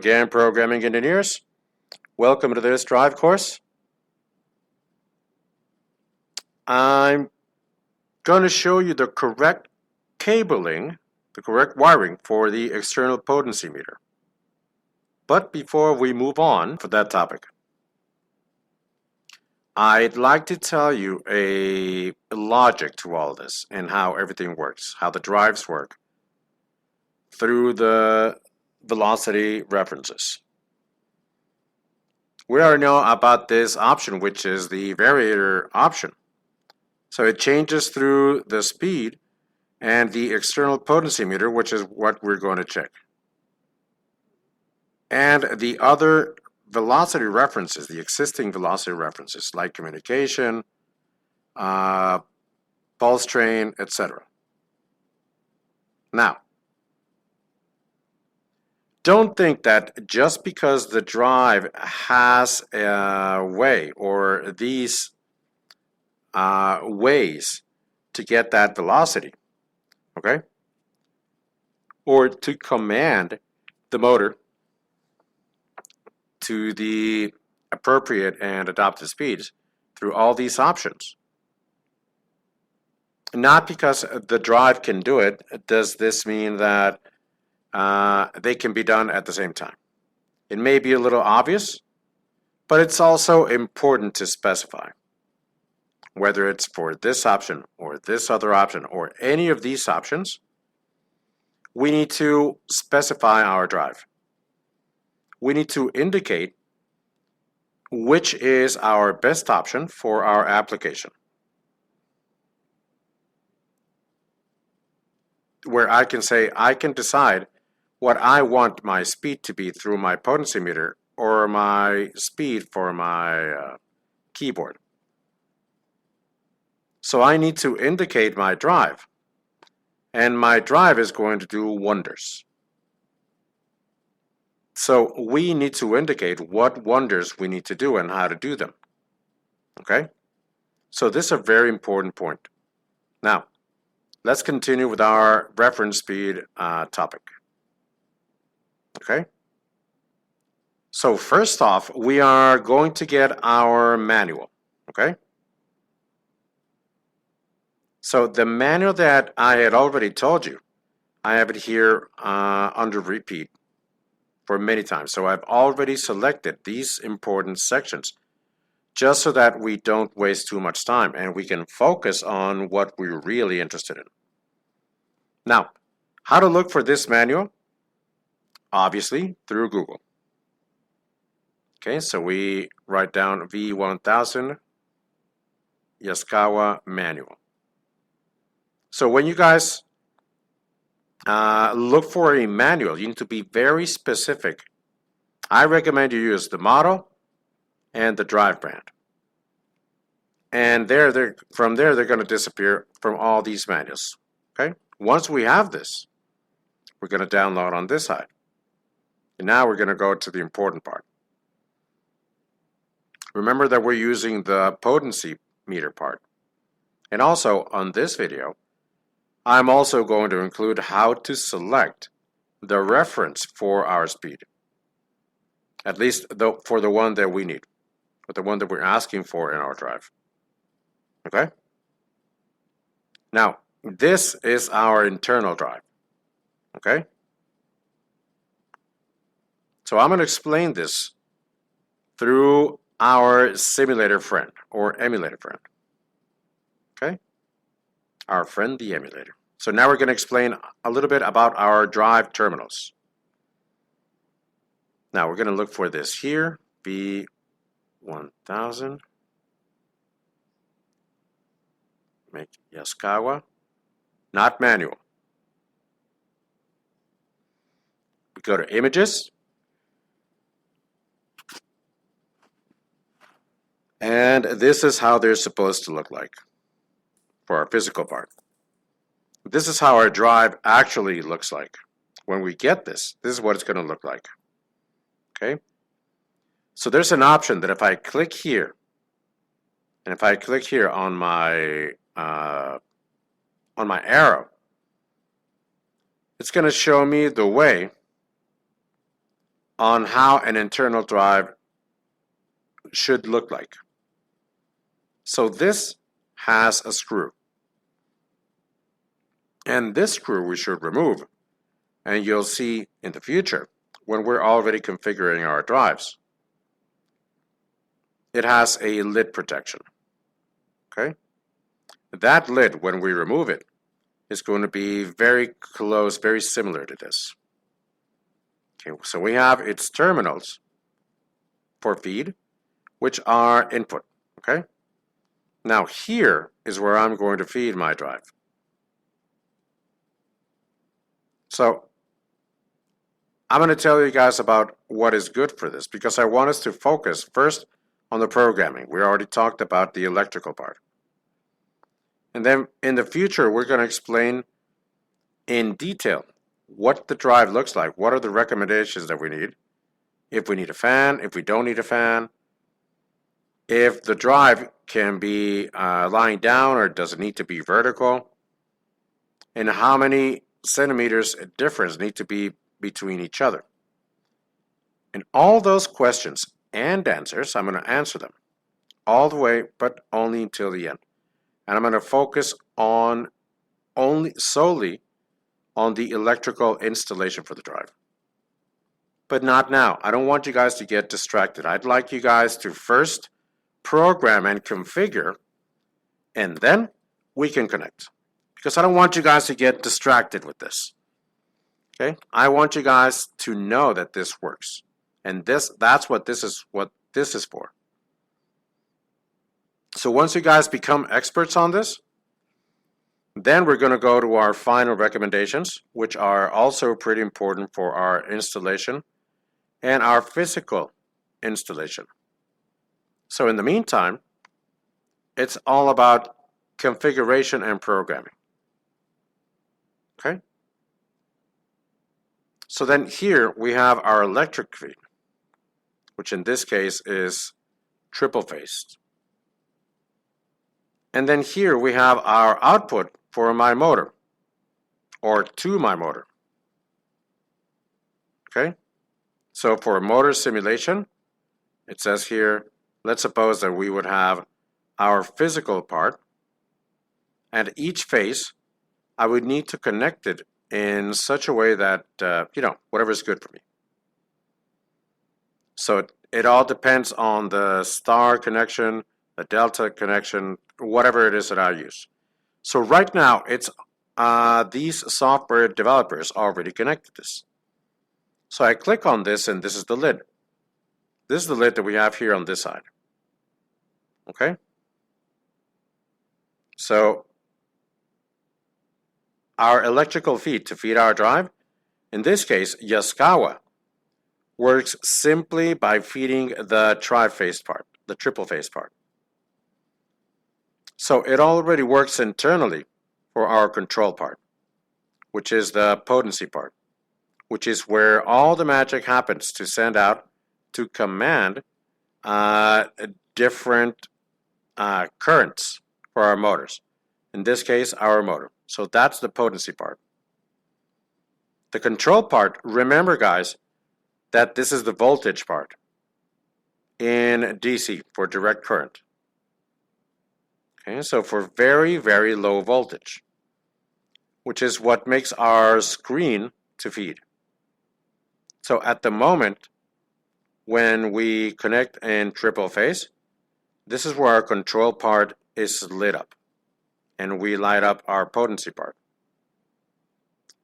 again, programming engineers. Welcome to this drive course. I'm going to show you the correct cabling, the correct wiring for the external potentiometer. But before we move on for that topic, I'd like to tell you a logic to all this and how everything works, how the drives work through the velocity references. We already know about this option, which is the variator option. So it changes through the speed and the external potentiometer, which is what we're going to check. And the other velocity references, the existing velocity references, like communication, pulse train, etc. Now, don't think that just because the drive has a way or these ways to get that velocity, okay, or to command the motor to the appropriate and adopted speeds through all these options. Not because the drive can do it, does this mean that they can be done at the same time. It may be a little obvious, but it's also important to specify. Whether it's for this option or this other option or any of these options, we need to specify our drive. We need to indicate which is our best option for our application. Where I can say, I can decide what I want my speed to be through my potentiometer or my speed for my keyboard. So I need to indicate my drive, and my drive is going to do wonders. So we need to indicate what wonders we need to do and how to do them. Okay? So this is a very important point. Now, let's continue with our reference speed topic. Okay? So first off, we are going to get our manual. Okay? So the manual that I had already told you, I have it here under repeat for many times. So I've already selected these important sections just so that we don't waste too much time and we can focus on what we're really interested in. Now, how to look for this manual? Obviously, through Google. Okay, so we write down V1000 Yaskawa manual. So when you guys look for a manual, you need to be very specific. I recommend you use the model and the drive brand. And from there, they're going to disappear from all these manuals. Okay? Once we have this, we're going to download on this side. And now we're going to go to the important part. Remember that we're using the potency meter part. And also on this video, I'm also going to include how to select the reference for our speed. At least for the one that we need, or the one that we're asking for in our drive. Okay? Now, this is our internal drive. Okay? So I'm going to explain this through our simulator friend or emulator friend. Okay? Our friend, the emulator. So now we're going to explain a little bit about our drive terminals. Now we're going to look for this here, V1000. Make Yaskawa, not manual. We go to images. And this is how they're supposed to look like for our physical part. This is how our drive actually looks like. When we get this, this is what it's going to look like. Okay? So there's an option that if I click here, and if I click here on my arrow, it's going to show me the way on how an internal drive should look like. So this has a screw. And this screw we should remove. And you'll see in the future, when we're already configuring our drives, it has a lid protection. Okay? That lid, when we remove it, is going to be very close, very similar to this. Okay, so we have its terminals for feed, which are input. Okay? Now here is where I'm going to feed my drive. So I'm going to tell you guys about what is good for this, because I want us to focus first on the programming. We already talked about the electrical part. And then in the future, we're going to explain in detail what the drive looks like, what are the recommendations that we need, if we need a fan, if we don't need a fan, if the drive can be lying down or does it need to be vertical, and how many centimeters difference need to be between each other. And all those questions and answers, I'm going to answer them all the way, but only until the end. And I'm going to focus on solely on the electrical installation for the drive. But not now. I don't want you guys to get distracted. I'd like you guys to first program and configure, and then we can connect. Because I don't want you guys to get distracted with this. Okay? I want you guys to know that this works. And that's what this is for. So once you guys become experts on this, then we're going to go to our final recommendations, which are also pretty important for our installation and our physical installation. So in the meantime, it's all about configuration and programming. Okay? So then here we have our electric feed, which in this case is triple phased. And then here we have our output for my motor, or to my motor. Okay? So for motor simulation, it says here, let's suppose that we would have our physical part, and each phase, I would need to connect it in such a way that, whatever is good for me. So it all depends on the star connection, the delta connection, whatever it is that I use. So right now, it's these software developers already connected this. So I click on this, and this is the lid. This is the lid that we have here on this side. Okay? So our electrical feed to feed our drive, in this case, Yaskawa, works simply by feeding the tri-phase part, the triple phase part. So it already works internally for our control part, which is the potency part, which is where all the magic happens to send out to command different currents for our motors. In this case, our motor. So that's the potency part. The control part, remember guys, that this is the voltage part in DC for direct current. Okay, so for very, very low voltage, which is what makes our screen to feed. So at the moment, when we connect in triple phase, this is where our control part is lit up, and we light up our potency part.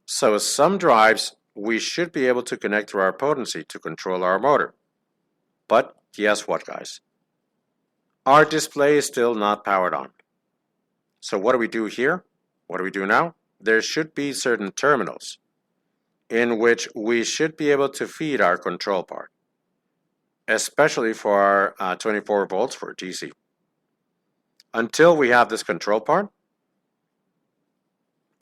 So some drives, we should be able to connect through our potency to control our motor. But guess what, guys? Our display is still not powered on. So what do we do here? What do we do now? There should be certain terminals in which we should be able to feed our control part, especially for our 24 volts for DC. Until we have this control part,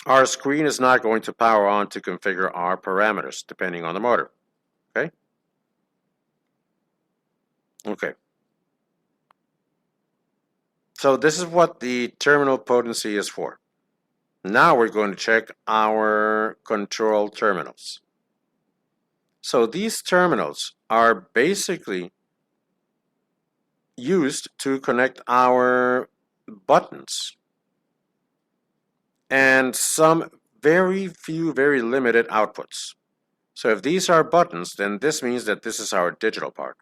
our screen is not going to power on to configure our parameters depending on the motor. Okay? Okay. So this is what the terminal potency is for. Now we're going to check our control terminals. So these terminals are basically used to connect our buttons and some very few, very limited outputs. So if these are buttons, then this means that this is our digital part.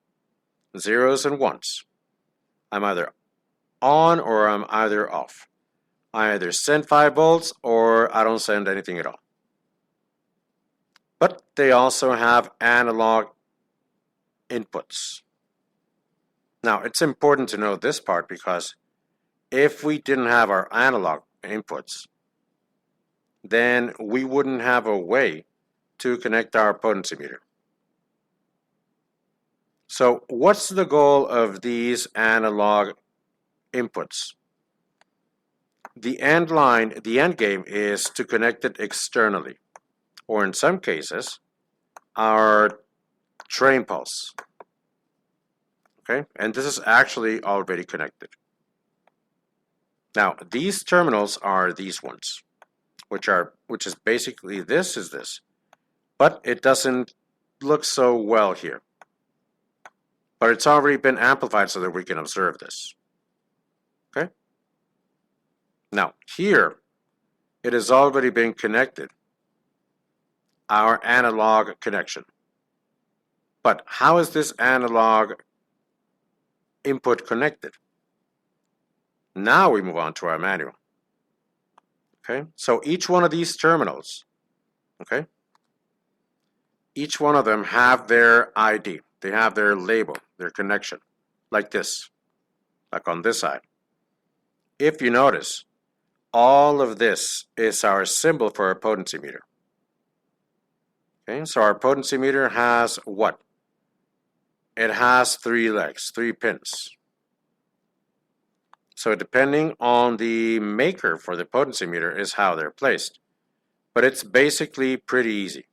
Zeros and ones. I'm either on or I'm either off. I either send 5 volts or I don't send anything at all. But they also have analog inputs. Now, it's important to know this part because if we didn't have our analog inputs, then we wouldn't have a way to connect our potentiometer. So what's the goal of these analog inputs? The end game is to connect it externally, or in some cases, our train pulse. Okay, and this is actually already connected. Now, these terminals are these ones, which is basically this is this, but it doesn't look so well here. But it's already been amplified so that we can observe this. Okay? Now, here, it has already been connected, our analog connection. But how is this analog input connected? Now we move on to our manual. Okay, so each one of these terminals, okay, each one of them have their ID. They have their label, their connection, like this, like on this side. If you notice, all of this is our symbol for our potentiometer. Okay, so our potentiometer has what? It has 3 legs, 3 pins. So depending on the maker for the potentiometer is how they're placed. But it's basically pretty easy.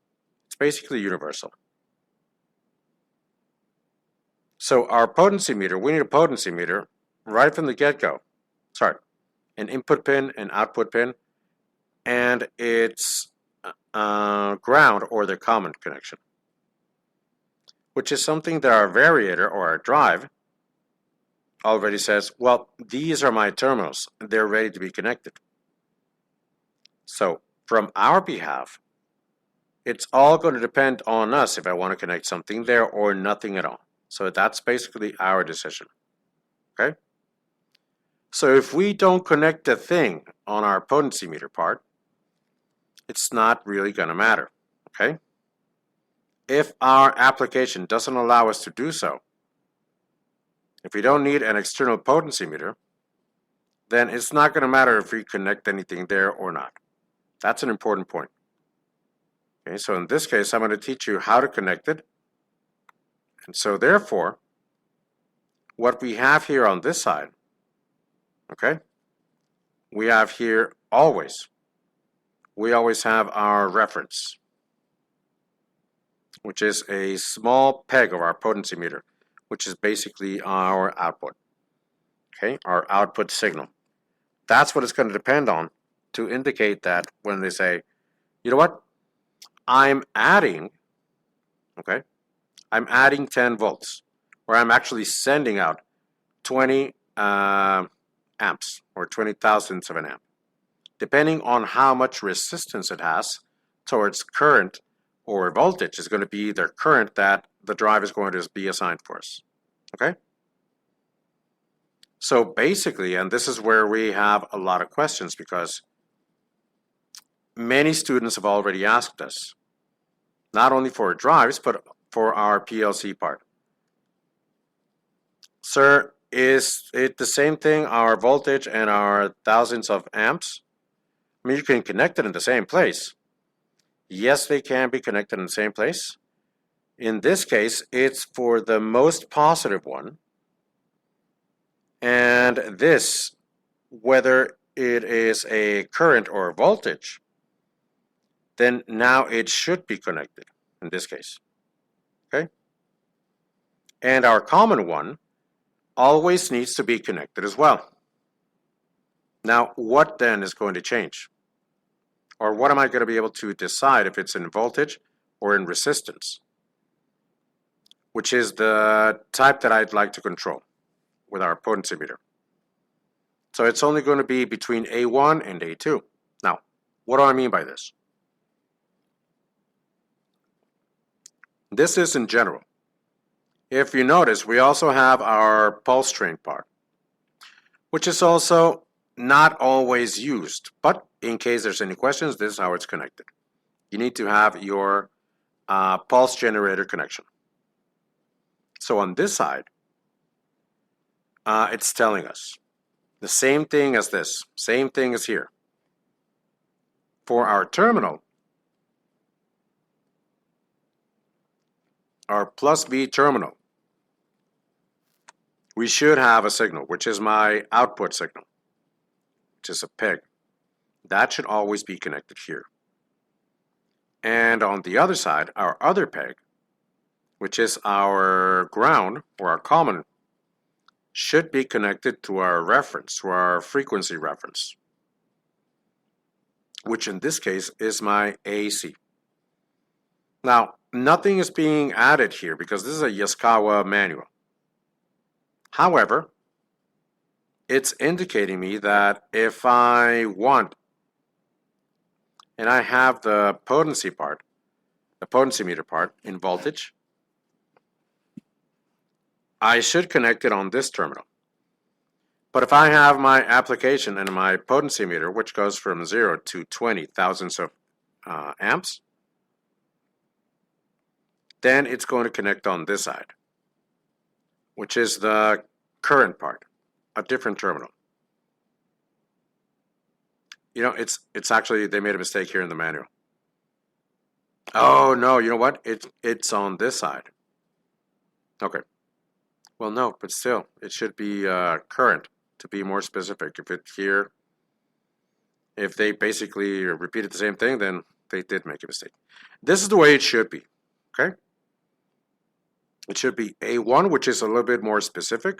It's basically universal. So our potentiometer, we need a potentiometer right from the get-go. Sorry, an input pin, an output pin, and its ground or the common connection, which is something that our variator or our drive already says, well, these are my terminals. They're ready to be connected. So from our behalf, it's all going to depend on us if I want to connect something there or nothing at all. So that's basically our decision. Okay? So if we don't connect a thing on our potentiometer part, it's not really going to matter. Okay? If our application doesn't allow us to do so, if we don't need an external potentiometer, then it's not going to matter if we connect anything there or not. That's an important point. Okay, so in this case, I'm going to teach you how to connect it. And so therefore, what we have here on this side, okay, we have here we always have our reference, which is a small peg of our potentiometer, which is basically our output, okay, our output signal. That's what it's going to depend on to indicate that when they say, you know what, I'm adding 10 volts, or I'm actually sending out 20 amps, or 20 thousandths of an amp, depending on how much resistance it has towards current or voltage is going to be the current that the drive is going to be assigned for us. Okay? So basically, and this is where we have a lot of questions because many students have already asked us, not only for drives, but for our PLC part. Sir, is it the same thing, our voltage and our thousands of amps? I mean, you can connect it in the same place. Yes, they can be connected in the same place. In this case, it's for the most positive one. And this, whether it is a current or a voltage, then now it should be connected in this case. Okay? And our common one always needs to be connected as well. Now, what then is going to change? Or what am I going to be able to decide if it's in voltage or in resistance? which is the type that I'd like to control with our potentiometer. So it's only going to be between A1 and A2. Now, what do I mean by this? This is in general. If you notice, we also have our pulse train part, which is also not always used, but in case there's any questions, this is how it's connected. You need to have your pulse generator connection. So on this side, it's telling us the same thing as this, same thing as here. For our terminal, our plus B terminal, we should have a signal, which is my output signal, which is a PEG. That should always be connected here. And on the other side, our other PEG, which is our ground or our common, should be connected to our reference, to our frequency reference, which in this case is my AC. Now, nothing is being added here because this is a Yaskawa manual. However, it's indicating me that if I want, and I have the potency part, the potentiometer part in voltage, I should connect it on this terminal. But if I have my application and my potentiometer, which goes from 0 to 20 thousandths of amps, then it's going to connect on this side, which is the current part, a different terminal. You know, it's actually, they made a mistake here in the manual. Oh no, you know what? It's on this side. Okay. Well, no, but still, it should be current, to be more specific. If it's here, if they basically repeated the same thing, then they did make a mistake. This is the way it should be, okay? It should be A1, which is a little bit more specific.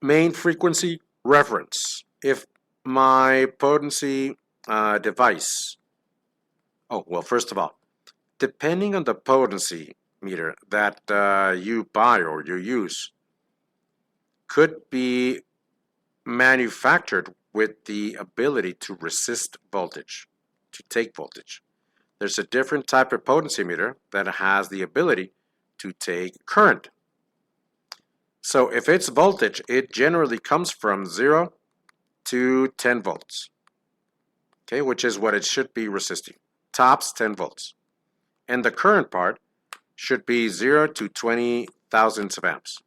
Main frequency reference. If my potency device, oh, well, first of all, depending on the potency meter that you buy or you use, could be manufactured with the ability to resist voltage, to take voltage. There's a different type of potentiometer that has the ability to take current. So if it's voltage, it generally comes from 0 to 10 volts, okay, which is what it should be resisting. Tops 10 volts. And the current part should be 0 to 20 thousandths of amps.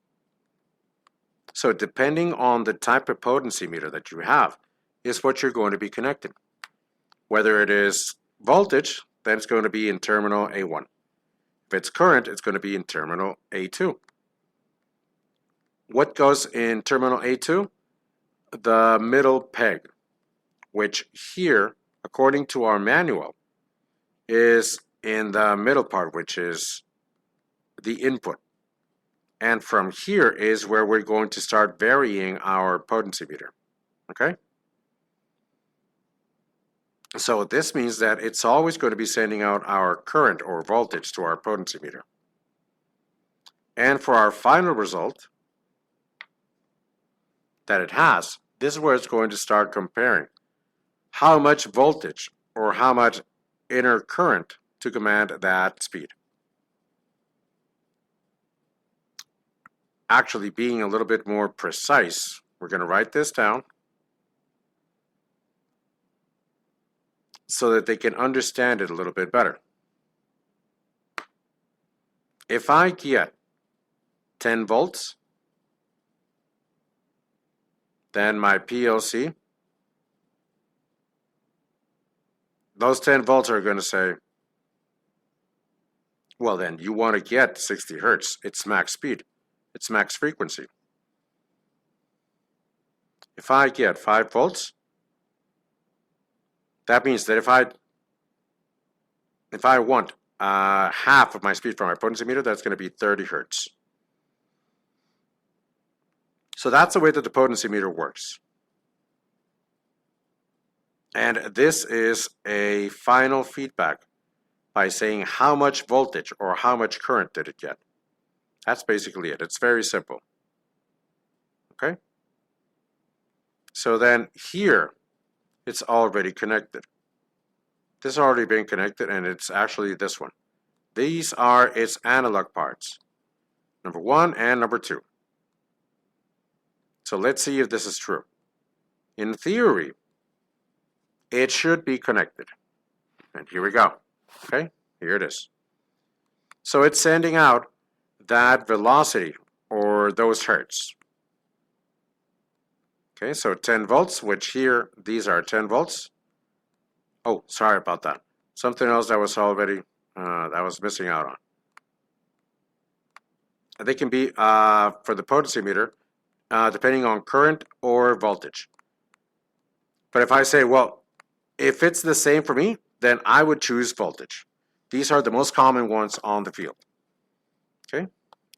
So depending on the type of potentiometer that you have is what you're going to be connecting. Whether it is voltage, then it's going to be in terminal A1. If it's current, it's going to be in terminal A2. What goes in terminal A2? The middle peg, which here, according to our manual, is in the middle part, which is the input. And from here is where we're going to start varying our potentiometer, okay? So this means that it's always going to be sending out our current or voltage to our potentiometer. And for our final result that it has, this is where it's going to start comparing how much voltage or how much inner current to command that speed. Actually, being a little bit more precise, we're going to write this down so that they can understand it a little bit better. If I get 10 volts, then my PLC, those 10 volts are going to say, well then, you want to get 60 hertz. It's max speed. It's max frequency. If I get 5 volts, that means that if I want half of my speed from my potentiometer, that's going to be 30 hertz. So that's the way that the potentiometer works. And this is a final feedback by saying how much voltage or how much current did it get. That's basically it. It's very simple. Okay? So then here, it's already connected. This has already been connected, and it's actually this one. These are its analog parts, number 1 and number 2. So let's see if this is true. In theory, it should be connected. And here we go. Okay, here it is. So it's sending out that velocity or those hertz. Okay, so 10 volts, which here, these are 10 volts. Oh, sorry about that. Something else that was already, that I was missing out on. They can be, for the potentiometer, depending on current or voltage. But if I say, well, if it's the same for me, then I would choose voltage. These are the most common ones on the field. Okay,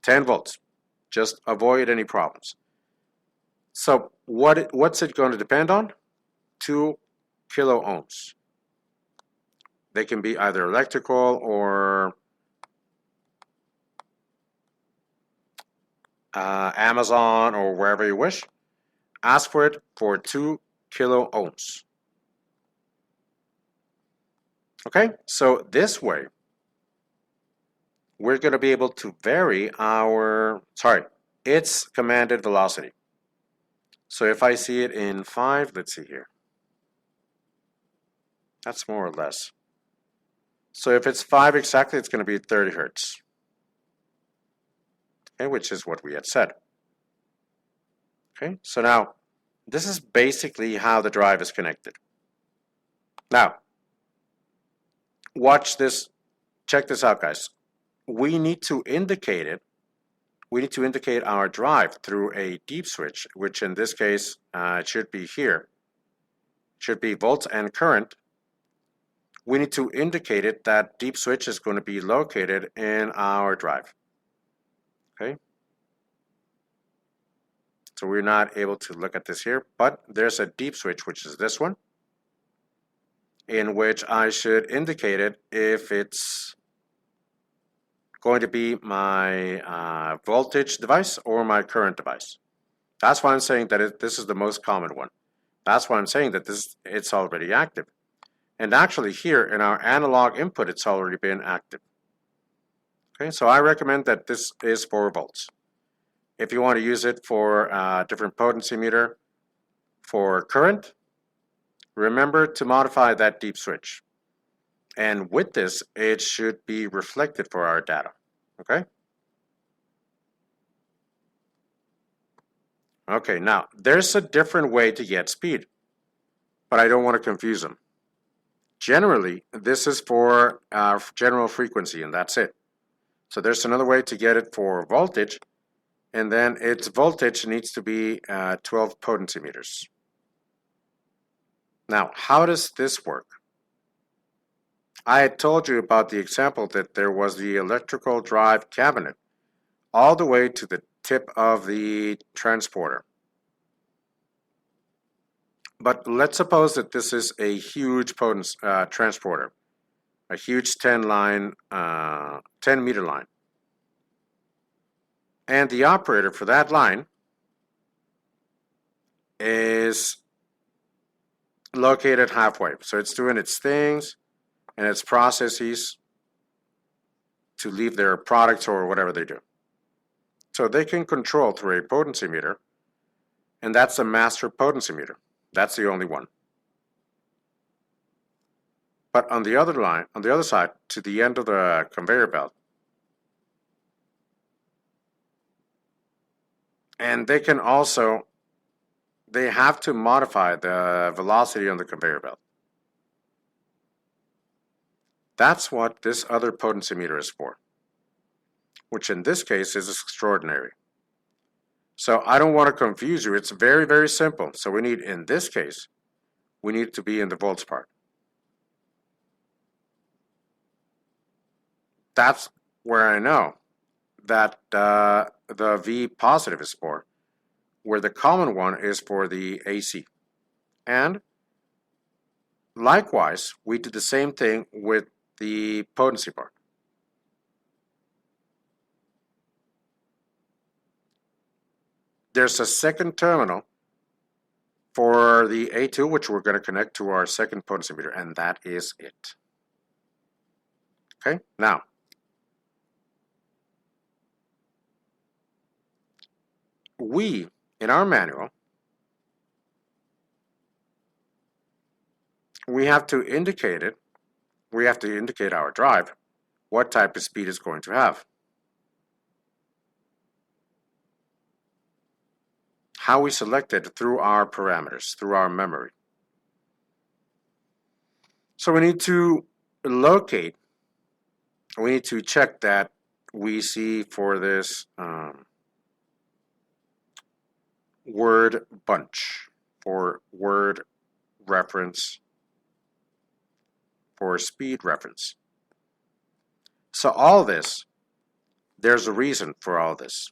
10 volts. Just avoid any problems. So what's it going to depend on? 2 kilo ohms. They can be either electrical or Amazon or wherever you wish. Ask for it for 2 kilo ohms. Okay, so this way, we're going to be able to vary its commanded velocity. So if I see it in 5, let's see here. That's more or less. So if it's 5 exactly, it's going to be 30 hertz. Okay, which is what we had said. Okay, so now, this is basically how the drive is connected. Now, watch this, check this out, guys. We need to indicate it. We need to indicate our drive through a deep switch, which in this case, it should be here. It should be volts and current. We need to indicate it that deep switch is going to be located in our drive. Okay. So we're not able to look at this here, but there's a deep switch, which is this one, in which I should indicate it if it's going to be my voltage device or my current device. That's why I'm saying that this is the most common one. That's why I'm saying that it's already active. And actually here in our analog input, it's already been active. Okay, so I recommend that this is 4 volts. If you want to use it for a different potentiometer for current, remember to modify that deep switch. And with this, it should be reflected for our data. Okay? Okay, now there's a different way to get speed, but I don't want to confuse them. Generally, this is for general frequency, and that's it. So there's another way to get it for voltage, and then its voltage needs to be 12 potentiometers. Now, how does this work? I had told you about the example that there was the electrical drive cabinet all the way to the tip of the transporter. But let's suppose that this is a huge transporter, a huge 10 meter line. And the operator for that line is located halfway. So it's doing its things and its processes to leave their products or whatever they do. So they can control through a potentiometer, and that's a master potentiometer. That's the only one. But on the other line, on the other side, to the end of the conveyor belt, and they can also, they have to modify the velocity on the conveyor belt. That's what this other potentiometer is for, which in this case is extraordinary. So I don't want to confuse you. It's very, very simple. So we need, in this case, we need to be in the volts part. That's where I know that the V positive is for, where the common one is for the AC. And likewise, we did the same thing with the potency part. There's a second terminal for the A2, which we're going to connect to our second potentiometer, and that is it. Okay, now, in our manual, we have to indicate it, we have to indicate our drive, what type of speed it's going to have. How we select it through our parameters, through our memory. So we need to locate, we need to check that we see for this word bunch, for word reference, for speed reference. So all this, there's a reason for all this.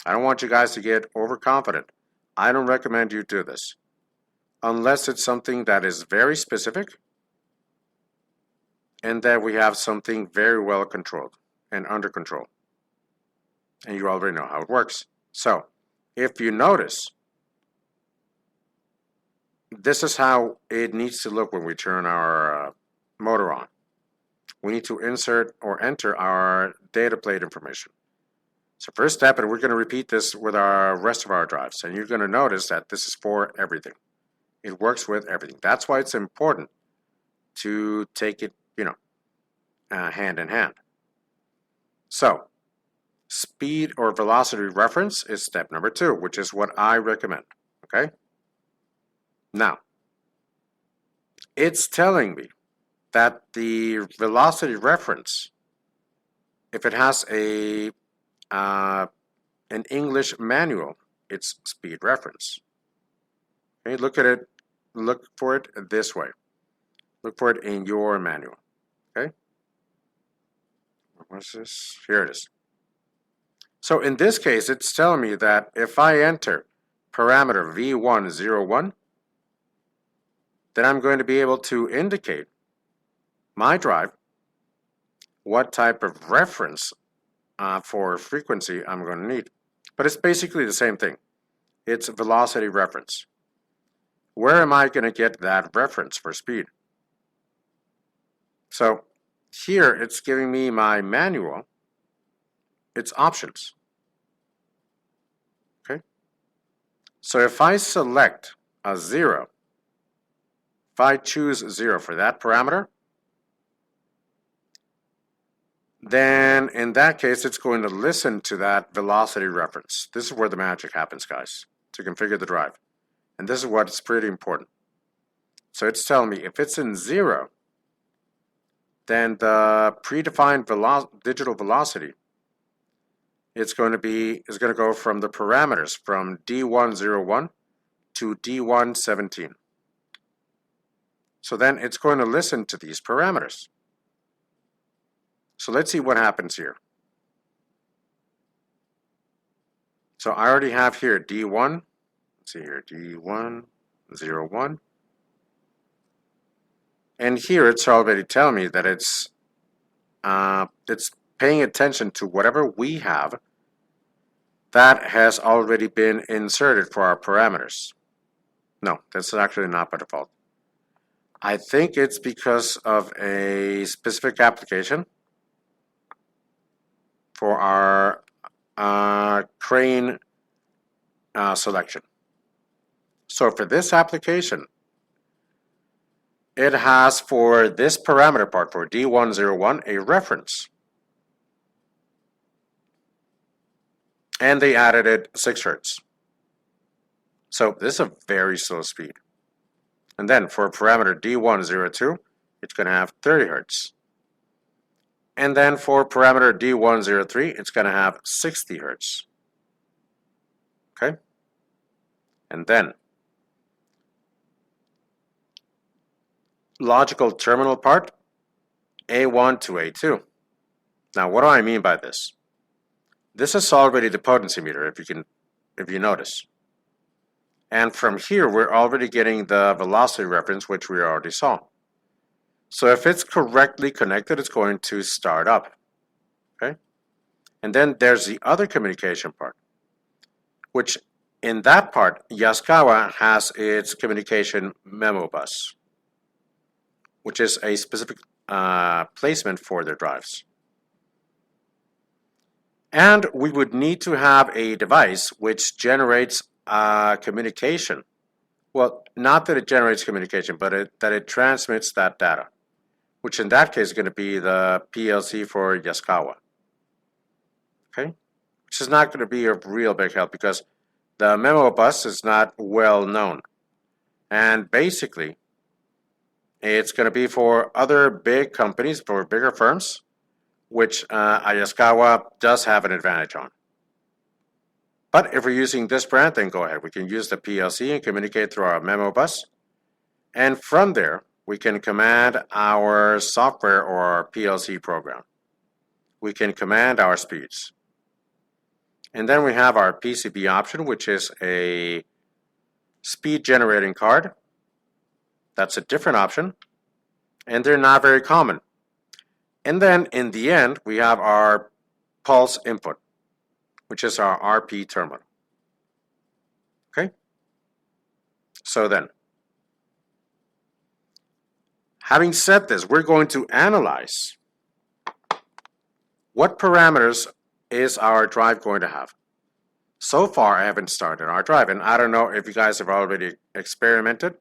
I don't want you guys to get overconfident. I don't recommend you do this unless it's something that is very specific and that we have something very well controlled and under control. And you already know how it works. So if you notice, this is how it needs to look when we turn our motor on. We need to insert or enter our data plate information. So first step, and we're going to repeat this with our rest of our drives, and you're going to notice that this is for everything. It works with everything. That's why it's important to take it, hand in hand. So speed or velocity reference is step number 2, which is what I recommend. Okay? Now, it's telling me that the velocity reference, if it has an English manual, it's speed reference. Okay, look at it, look for it this way. Look for it in your manual. Okay? What's this? Here it is. So in this case, it's telling me that if I enter parameter V101, then I'm going to be able to indicate my drive, what type of reference for frequency I'm going to need. But it's basically the same thing. It's velocity reference. Where am I going to get that reference for speed? So here it's giving me my manual. It's options. Okay? So if I select a 0, if I choose 0 for that parameter, then in that case, it's going to listen to that velocity reference. This is where the magic happens, guys, to configure the drive. And this is what's pretty important. So it's telling me if it's in 0, then the predefined digital velocity, is going to go from the parameters from D101 to D117. So then it's going to listen to these parameters. So let's see what happens here. So I already have here D1, let's see here, D101. And here it's already telling me that it's paying attention to whatever we have that has already been inserted for our parameters. No, that's actually not by default. I think it's because of a specific application for our crane selection. So for this application, it has for this parameter part for D101 a reference. And they added it 6 Hertz. So this is a very slow speed. And then for parameter D102, it's going to have 30 Hertz. And then for parameter D103, it's going to have 60 Hertz. Okay? And then logical terminal part, A1 to A2. Now, what do I mean by this? This is already the potentiometer, if you notice. And from here, we're already getting the velocity reference, which we already saw. So if it's correctly connected, it's going to start up. Okay? And then there's the other communication part, which in that part, Yaskawa has its communication memo bus, which is a specific placement for their drives. And we would need to have a device which generates communication. Well, not that it generates communication, but that it transmits that data, which in that case is going to be the PLC for Yaskawa. Okay? Which is not going to be a real big help because the memo bus is not well known. And basically, it's going to be for other big companies, for bigger firms, which Yaskawa does have an advantage on. But if we're using this brand, then go ahead. We can use the PLC and communicate through our memo bus. And from there, we can command our software or our PLC program. We can command our speeds. And then we have our PCB option, which is a speed generating card. That's a different option. And they're not very common. And then in the end, we have our pulse input, which is our RP terminal. Okay? So then, having said this, we're going to analyze what parameters is our drive going to have. So far, I haven't started our drive, and I don't know if you guys have already experimented.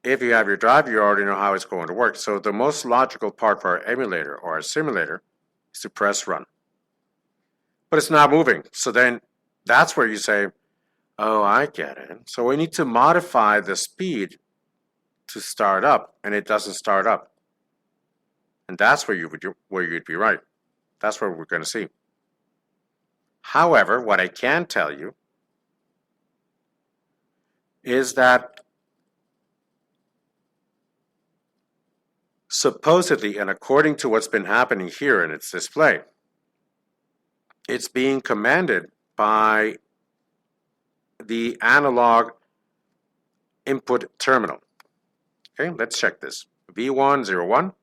If you have your drive, you already know how it's going to work. So the most logical part for our emulator or our simulator is to press run. But it's not moving. So then that's where you say, oh, I get it. So we need to modify the speed to start up, and it doesn't start up. And that's where you'd be right. That's what we're going to see. However, what I can tell you is that supposedly, and according to what's been happening here in its display, it's being commanded by the analog input terminal. Okay, let's check this. V101.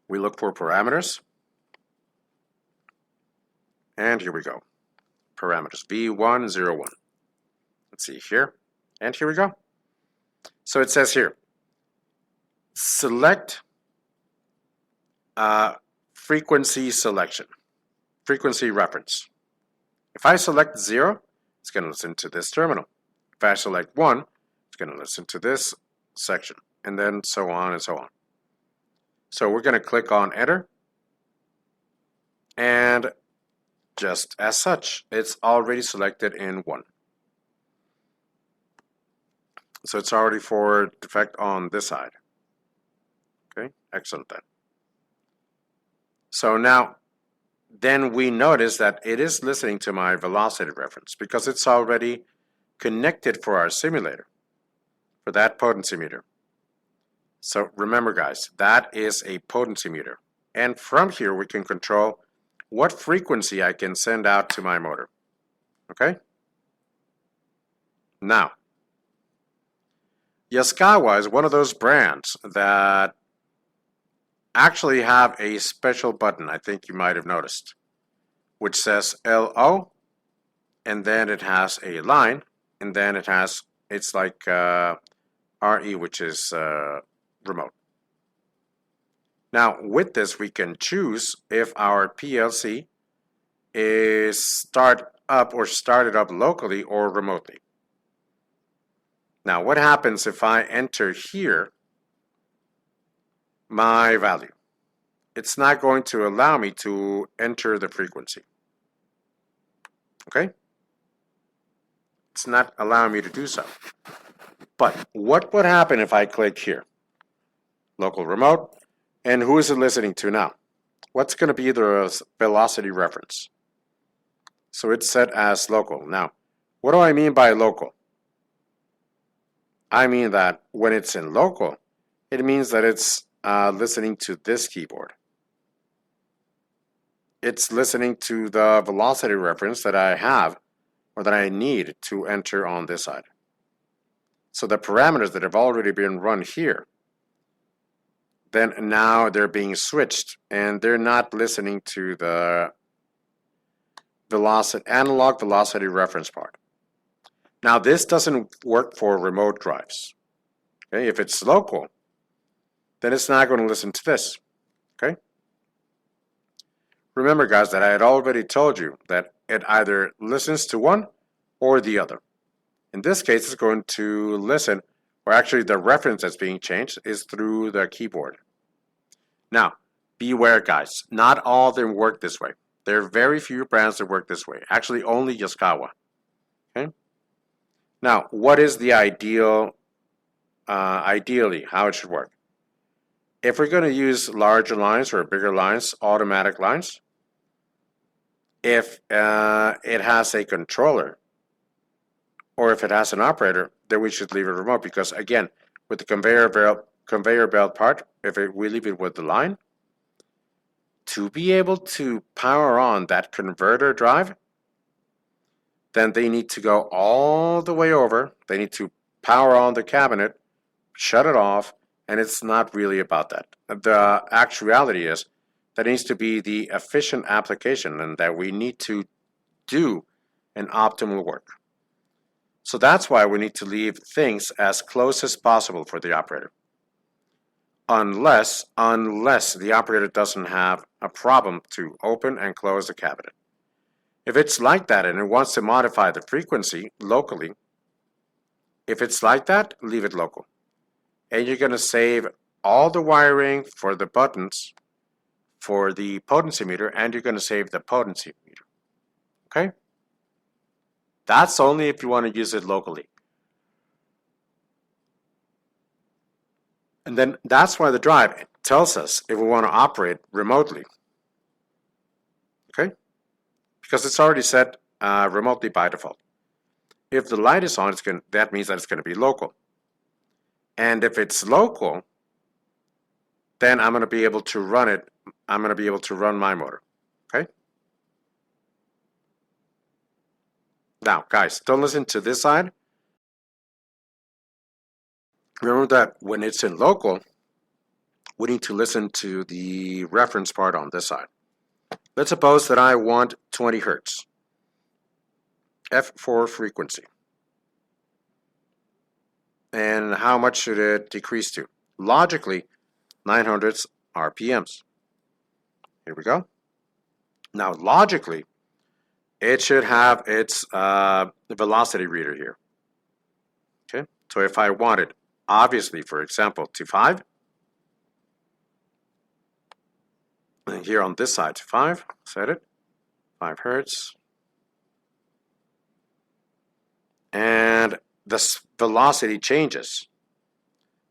We look for parameters. And here we go. Parameters, V101. Let's see here. And here we go. So it says here, select frequency selection, frequency reference. If I select 0, it's going to listen to this terminal. If I select 1, it's going to listen to this section, and then so on and so on. So we're going to click on enter, and just as such, it's already selected in 1. So it's already for defect on this side. Okay, excellent then. So now, then we notice that it is listening to my velocity reference because it's already connected for our simulator, for that potentiometer. So remember guys, that is a potentiometer. And from here we can control what frequency I can send out to my motor. Okay? Now, Yaskawa is one of those brands that actually have a special button, I think you might have noticed, which says LO, and then it has a line, and then it's like RE, which is remote. Now, with this, we can choose if our PLC is started up locally or remotely. Now, what happens if I enter here my value? It's not going to allow me to enter the frequency. Okay? It's not allowing me to do so. But what would happen if I click here? Local remote. And who is it listening to now? What's going to be the velocity reference? So it's set as local. Now, what do I mean by local? I mean that when it's in local, it means that it's listening to this keyboard. It's listening to the velocity reference that I have or that I need to enter on this side. So the parameters that have already been run here, then now they're being switched and they're not listening to the analog velocity reference part. Now this doesn't work for remote drives. Okay, if it's local, then it's not going to listen to this. Okay. Remember, guys, that I had already told you that it either listens to one or the other. In this case, it's going to listen, or actually the reference that's being changed is through the keyboard. Now, beware, guys. Not all of them work this way. There are very few brands that work this way. Actually, only Yaskawa. Okay. Now, what is the ideally how it should work? If we're going to use larger lines or bigger lines, automatic lines, if it has a controller or if it has an operator, then we should leave it remote, because again, with the conveyor belt part, we leave it with the line, to be able to power on that converter drive, then they need to go all the way over. They need to power on the cabinet, shut it off, and it's not really about that. The actuality is that it needs to be the efficient application and that we need to do an optimal work. So that's why we need to leave things as close as possible for the operator. Unless the operator doesn't have a problem to open and close the cabinet. If it's like that and it wants to modify the frequency locally, if it's like that, leave it local. And you're going to save all the wiring for the buttons for the potentiometer, and you're going to save the potentiometer. Okay? That's only if you want to use it locally. And then that's why the drive tells us if we want to operate remotely. Okay? Because it's already set remotely by default. If the light is on, that means that it's going to be local. And if it's local, then I'm going to be able to run it. I'm going to be able to run my motor. Okay? Now, guys, don't listen to this side. Remember that when it's in local, we need to listen to the reference part on this side. Let's suppose that I want 20 hertz, F4 frequency. And how much should it decrease to? Logically, 900 RPMs. Here we go. Now, logically, it should have its velocity reader here. Okay, so if I wanted, obviously, for example, to 5, and here on this side to 5, set it, 5 hertz, and the velocity changes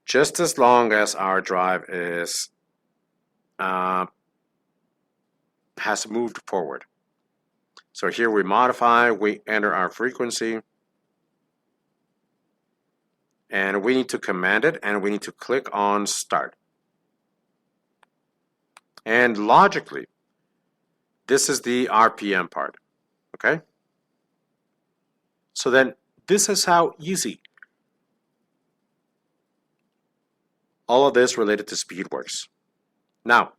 just as long as our drive is has moved forward. So here we modify, we enter our frequency, and we need to command it, and we need to click on start. And logically, this is the RPM part, okay? So then this is how easy all of this related to speed works. Now,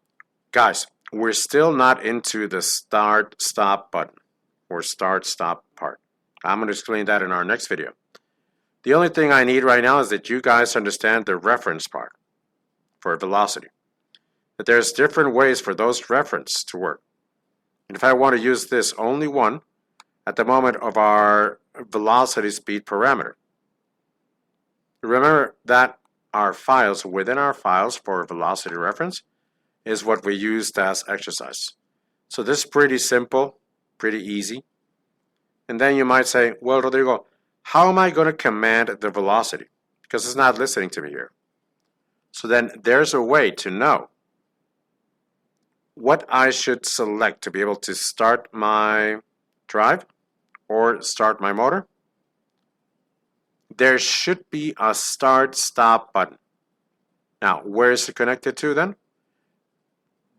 guys, we're still not into the start stop button or start stop part. I'm going to explain that in our next video. The only thing I need right now is that you guys understand the reference part for velocity. That there's different ways for those reference to work. And if I want to use this only one at the moment of our velocity speed parameter, remember that our files within our files for velocity reference is what we used as exercise. So this is pretty simple, pretty easy. And then you might say, well, Rodrigo, how am I going to command the velocity? Because it's not listening to me here. So then there's a way to know what I should select to be able to start my drive or start my motor. There should be a start-stop button. Now, where is it connected to then?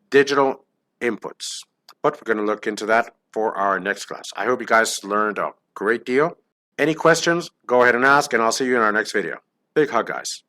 Digital inputs. But we're going to look into that for our next class. I hope you guys learned a great deal. Any questions, go ahead and ask, and I'll see you in our next video. Big hug, guys.